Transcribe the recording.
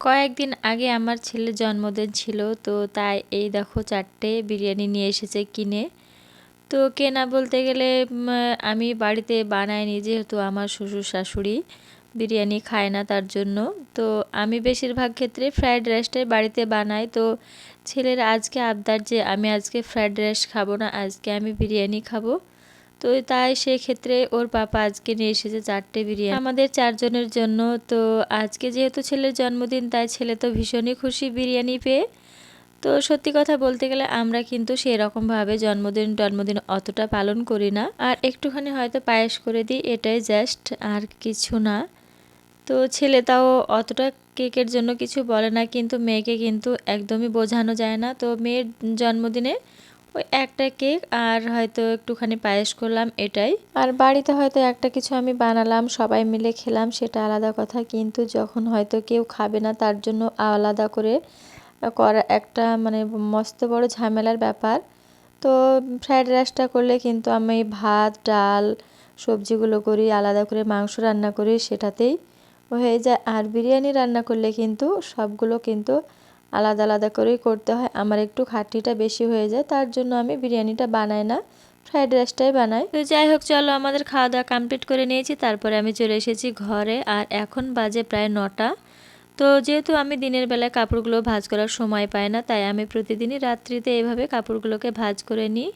কয়েকদিন আগে আমার ছেলের জন্মদিন ছিল, তো তাই এই দেখো 4টে বিরিয়ানি নিয়ে এসেছে কিনে। তো কেনা বলতে গেলে আমি বাড়িতে বানাইনি, যেহেতু আমার শ্বশুর শাশুড়ি বিরিয়ানি খায় না তার জন্য। তো আমি বেশিরভাগ ক্ষেত্রে ফ্রায়েড রাইসটাই বাড়িতে বানাই। তো ছেলের আজকে আবদার যে আমি আজকে ফ্রায়েড রাইস খাবো না, আজকে আমি বিরিয়ানি খাবো। তো তাই সেক্ষেত্রে ওর পাপা আজকে নিয়ে এসেছে 4টে বিরিয়ানি আমাদের 4জনের জন্য। তো আজকে যেহেতু ছেলের জন্মদিন, তাই ছেলে তো ভীষণই খুশি বিরিয়ানি পেয়ে। তো সত্যি কথা বলতে গেলে আমরা কিন্তু সেরকমভাবে জন্মদিন অতটা পালন করি না, আর একটুখানি হয়তো পায়েস করে দিই, এটাই জাস্ট, আর কিছু না। তো ছেলে তাও অতটা কেকের জন্য কিছু বলে না, কিন্তু মেয়েকে কিন্তু একদমই বোঝানো যায় না। তো মেয়ের জন্মদিনে ওই একটা কেক আর হয়তো একটুখানি পায়েস করলাম, এটাই। আর বাড়িতে হয়তো একটা কিছু আমি বানালাম, সবাই মিলে খেলাম, সেটা আলাদা কথা। কিন্তু যখন হয়তো কেউ খাবে না, তার জন্য আলাদা করে করা একটা মানে মস্ত বড় ঝামেলার ব্যাপার। তো ফ্রায়েড রাইসটা করলে কিন্তু আমি ভাত ডাল সবজিগুলো করি, আলাদা করে মাংস রান্না করি, সেটাতেই হয়ে যায়। আর বিরিয়ানি রান্না করলে কিন্তু সবগুলো কিন্তু আলাদা আলাদা করেই করতে হয়। আমার একটু খাটনিটা বেশি হয়ে যায়, তার জন্য আমি বিরিয়ানিটা বানাই না, ফ্রায়েড রাইসটাই বানাই। তো যাই হোক, চলো আমাদের খাওয়া দাওয়া কমপ্লিট করে নিয়েছি, তারপরে আমি চলে এসেছি ঘরে। আর এখন বাজে প্রায় 9টা। তো যেহেতু আমি দিনের বেলায় কাপড়গুলো ভাঁজ করার সময় পাই না, তাই আমি প্রতিদিনই রাত্রিতে এভাবে কাপড়গুলোকে ভাঁজ করে নিই।